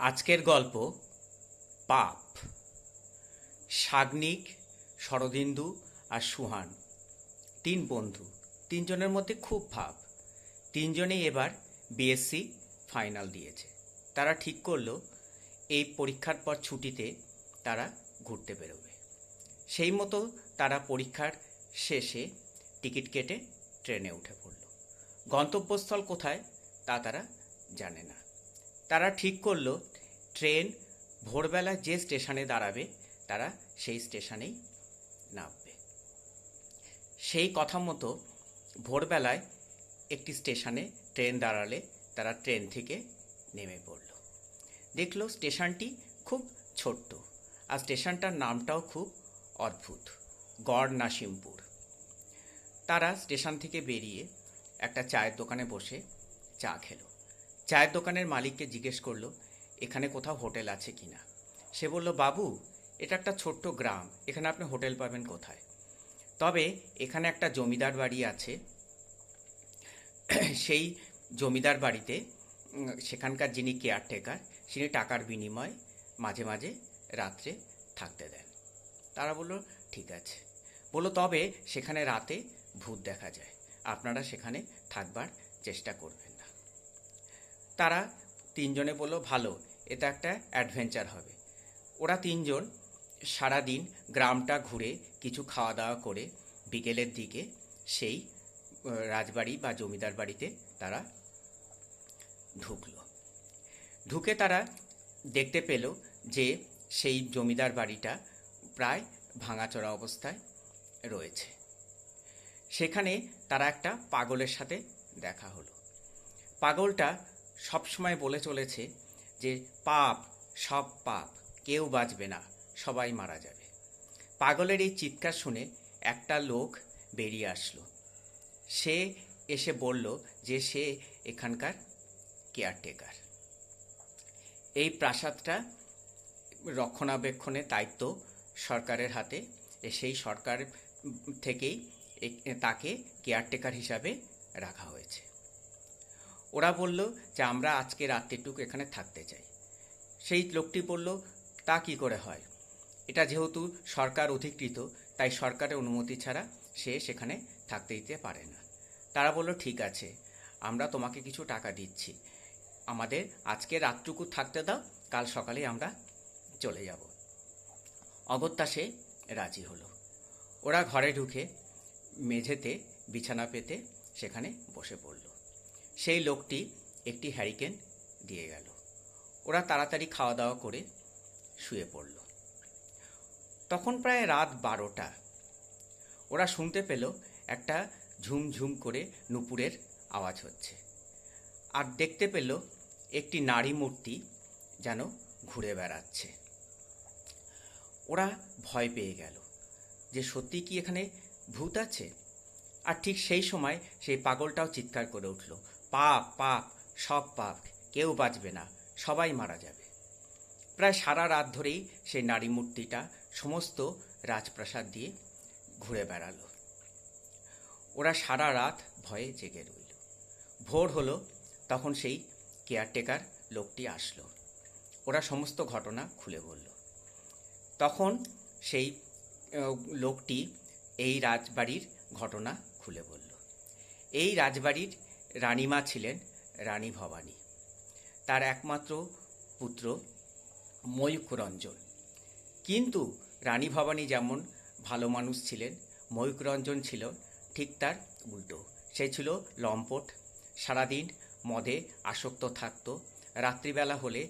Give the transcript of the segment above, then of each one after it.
আজকের গল্প পাপ। সাগ্নিক, শরদিন্দু আর সুহান তিন বন্ধু। তিনজনের মধ্যে খুব ভাব। তিনজনেই এবার বিএসসি ফাইনাল দিয়েছে। তারা ঠিক করলো এই পরীক্ষার পর ছুটিতে তারা ঘুরতে বেরোবে। সেই মতো তারা পরীক্ষার শেষে টিকিট কেটে ট্রেনে উঠে পড়ল। গন্তব্যস্থল কোথায় তা তারা জানে না। তারা ঠিক করলো ট্রেন ভোরবেলা যে স্টেশনে দাঁড়াবে তারা সেই স্টেশনেই নামবে। সেই কথা মতো ভোরবেলায় একটি স্টেশনে ট্রেন দাঁড়ালে তারা ট্রেন থেকে নেমে পড়ল। দেখলো স্টেশনটি খুব ছোট্ট, আর স্টেশনটার নামটাও খুব অদ্ভুত, গড় নাসিমপুর। তারা স্টেশন থেকে বেরিয়ে একটা চায়ের দোকানে বসে চা খেলো। চায়ের দোকানের মালিককে জিজ্ঞেস করলো এখানে কোথাও হোটেল আছে কিনা। সে বলল, বাবু, এটা একটা ছোট্ট গ্রাম, এখানে আপনি হোটেল পাবেন কোথায়? তবে এখানে একটা জমিদার বাড়ি আছে। সেই জমিদার বাড়িতে সেখানকার যিনি কেয়ারটেকার, তিনি টাকার বিনিময়ে মাঝে মাঝে রাত্রে থাকতে দেন। তারা বলল, ঠিক আছে। বলল, তবে সেখানে রাতে ভূত দেখা যায়, আপনারা সেখানে থাকবার চেষ্টা করবেন না। তারা তিনজনে বলল, ভালো, এটা একটা অ্যাডভেঞ্চার হবে। ওরা তিনজন সারাদিন গ্রামটা ঘুরে কিছু খাওয়া দাওয়া করে বিকেলের দিকে সেই রাজবাড়ি বা জমিদার বাড়িতে তারা ঢুকলো। ঢুকে তারা দেখতে পেল যে সেই জমিদার বাড়িটা প্রায় ভাঙাচোরা অবস্থায় রয়েছে। সেখানে তারা একটা পাগলের সাথে দেখা হলো। পাগলটা সবসময় বলে চলেছে যে পাপ, সব পাপ, কেউ বাঁচবে না, সবাই মারা যাবে। পাগলের এই চিৎকার শুনে একটা লোক বেরিয়ে আসলো। সে এসে বলল যে সে এখানকার কেয়ারটেকার। এই প্রাসাদটা রক্ষণাবেক্ষণের দায়িত্ব সরকারের হাতে। সেই সরকার থেকেই তাকে কেয়ারটেকার হিসাবে রাখা হয়েছে। ওরা বলল যে আমরা আজকে রাত্রিটুকু এখানে থাকতে চাই। সেই লোকটি বলল, তা কি করে হয়? এটা যেহেতু সরকার অধিকৃত, তাই সরকারের অনুমতি ছাড়া সে সেখানে থাকতে দিতে পারে না। তারা বলল, ঠিক আছে, আমরা তোমাকে কিছু টাকা দিচ্ছি, আমাদের আজকে রাতটুকু থাকতে দাও, কাল সকালে আমরা চলে যাব। অগত্যা সে রাজি হলো। ওরা ঘরে ঢুকে মেঝেতে বিছানা পেতে সেখানে বসে পড়ল। সেই লোকটি একটি হ্যারিকেন দিয়ে গেল। ওরা তাড়াতাড়ি খাওয়া দাওয়া করে শুয়ে পড়ল। তখন প্রায় রাত 12টা। ওরা শুনতে পেল একটা ঝুমঝুম করে নুপুরের আওয়াজ হচ্ছে, আর দেখতে পেল একটি নারী মূর্তি যেন ঘুরে বেড়াচ্ছে। ওরা ভয় পেয়ে গেল যে সত্যি কি এখানে ভূত আছে। আর ঠিক সেই সময় সেই পাগলটাও চিৎকার করে উঠল, পাপ, পাপ, সব পাপ, কেউ বাঁচবে না, সবাই মারা যাবে। প্রায় সারা রাত ধরেই সেই নারী মূর্তিটা সমস্ত রাজপ্রাসাদ দিয়ে ঘুরে বেড়ালো। ওরা সারা রাত ভয়ে জেগে রইল। ভোর হলো, তখন সেই কেয়ারটেকার লোকটি আসলো। ওরা সমস্ত ঘটনা খুলে বলল। তখন সেই লোকটি এই রাজবাড়ির ঘটনা খুলে বলল। এই রাজবাড়ির রানীমা ছিলেন রানী ভবানী। তার একমাত্র পুত্র ময়ূকরঞ্জন। কিন্তু রানী ভবানী যেমন ভালো মানুষ ছিলেন, ময়ূকরঞ্জন ছিল ঠিক তার উল্টো। সে ছিল লম্পট, সারাদিন মদে আসক্ত থাকত। রাত্রিবেলা হলে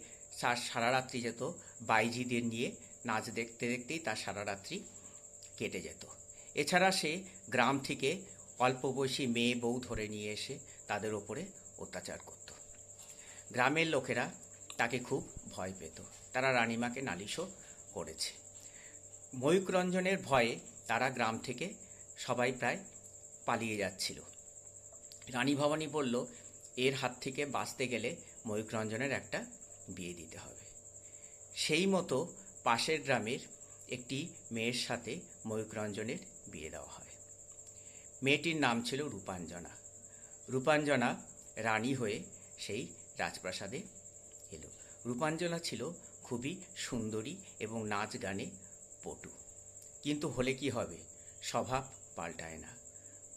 সারা রাত্রি যেত বাইজিদের নিয়ে নাচ দেখতে দেখতেই তার সারা রাত্রি কেটে যেত। এছাড়া সে গ্রাম থেকে অল্প বয়সী মেয়ে বউ ধরে নিয়ে এসে তাদের ওপরে অত্যাচার করত। গ্রামের লোকেরা তাকে খুব ভয় পেত। তারা রানীমাকে নালিশও করেছে। ময়ূকরঞ্জনের ভয়ে তারা গ্রাম থেকে সবাই প্রায় পালিয়ে যাচ্ছিল। রানী ভবানী বলল, এর হাত থেকে বাঁচতে গেলে ময়ূকরঞ্জনের একটা বিয়ে দিতে হবে। সেই মতো পাশের গ্রামের একটি মেয়ের সাথে ময়ূকরঞ্জনের বিয়ে দেওয়া হয়। মেয়েটির নাম ছিল রূপাঞ্জনা। রূপাঞ্জনা রানী হয়ে সেই রাজপ্রাসাদে এলো। রূপাঞ্জনা ছিল খুবই সুন্দরী এবং নাচ গানে পটু। কিন্তু হলে কি হবে, স্বভাব পাল্টায় না।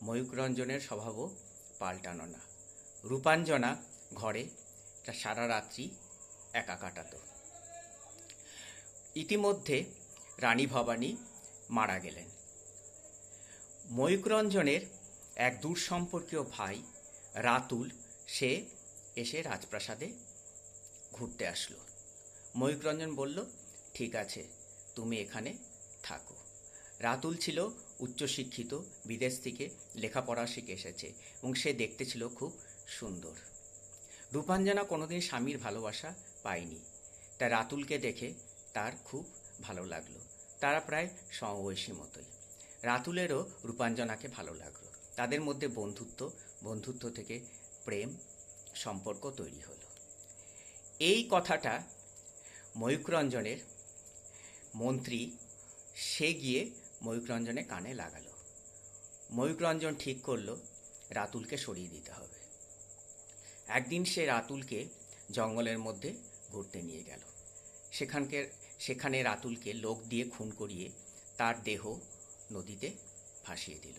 ময়ূররঞ্জনের স্বভাবও পাল্টানো না। রূপাঞ্জনা ঘরে সারা রাত্রি একা কাটাত। ইতিমধ্যে রানী ভবানী মারা গেলেন। ময়ূররঞ্জনের এক দূরসম্পর্কীয় ভাই রাতুল সে এসে রাজপ্রাসাদে ঘুরতে আসলো। ময়ূররঞ্জন বলল, ঠিক আছে, তুমি এখানে থাকো। রাতুল ছিল উচ্চশিক্ষিত, বিদেশ থেকে লেখাপড়া শিখে এসেছে এবং সে দেখতে ছিল খুব সুন্দর। রূপাঞ্জনা কোনোদিন স্বামীর ভালোবাসা পায়নি, তাই রাতুলকে দেখে তার খুব ভালো লাগলো। তারা প্রায় সমবয়সী মতোই। রাতুলেরও রূপাঞ্জনাকে ভালো লাগলো। তাদের মধ্যে বন্ধুত্ব থেকে প্রেম সম্পর্ক তৈরি হলো। এই কথাটা ময়ূররঞ্জনের মন্ত্রী সে গিয়ে ময়ূররঞ্জনের কানে লাগালো। ময়ূররঞ্জন ঠিক করলো রাতুলকে সরিয়ে দিতে হবে। একদিন সে রাতুলকে জঙ্গলের মধ্যে ঘুরতে নিয়ে গেল। সেখানে রাতুলকে লোক দিয়ে খুন করিয়ে তার দেহ নদীতে ভাসিয়ে দিল।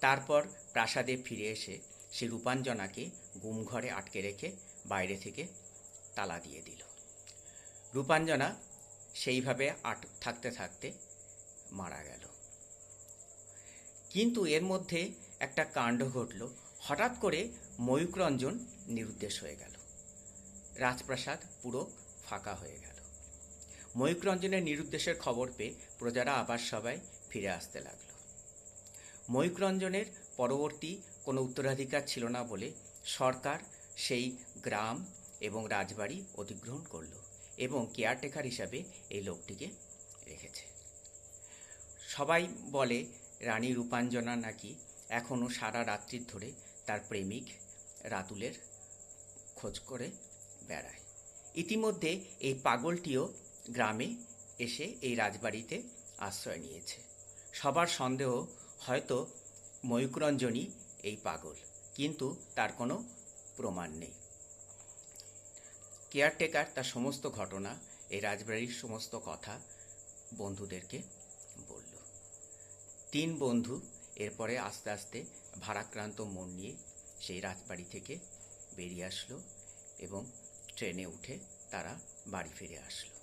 তারপর প্রাসাদে ফিরে এসে সে রূপাঞ্জনাকে গুমঘরে আটকে রেখে বাইরে থেকে তালা দিয়ে দিল। রূপাঞ্জনা সেইভাবে থাকতে থাকতে মারা গেল। কিন্তু এর মধ্যে একটা কাণ্ড ঘটল। হঠাৎ করে ময়ূররঞ্জন নিরুদ্দেশ হয়ে গেল। রাজপ্রাসাদ পুরো ফাঁকা হয়ে গেল। ময়ূররঞ্জনের নিরুদ্দেশের খবর পেয়ে প্রজারা আবার সবাই ফিরে আসতে লাগলো। ময়ূররঞ্জনের পরবর্তী কোনো উত্তরাধিকার ছিল না বলে সরকার সেই গ্রাম এবং রাজবাড়ি অধিগ্রহণ করল এবং কেয়ারটেকার হিসাবে এই লোকটিকে রেখেছে। সবাই বলে রানী রূপাঞ্জনা নাকি এখনও সারা রাত্রির ধরে তার প্রেমিক রাতুলের খোঁজ করে বেড়ায়। ইতিমধ্যে এই পাগলটিও গ্রামে এসে এই রাজবাড়িতে আশ্রয় নিয়েছে। সবার সন্দেহ হয়তো ময়ূররঞ্জনই এই পাগল, কিন্তু তার কোনো প্রমাণ নেই। কেয়ারটেকার তার সমস্ত ঘটনা, এই রাজবাড়ির সমস্ত কথা বন্ধুদেরকে বলল। 3 বন্ধু এরপরে আস্তে আস্তে ভারাক্রান্ত মন নিয়ে সেই রাজবাড়ি থেকে বেরিয়ে আসলো এবং ট্রেনে উঠে তারা বাড়ি ফিরে আসলো।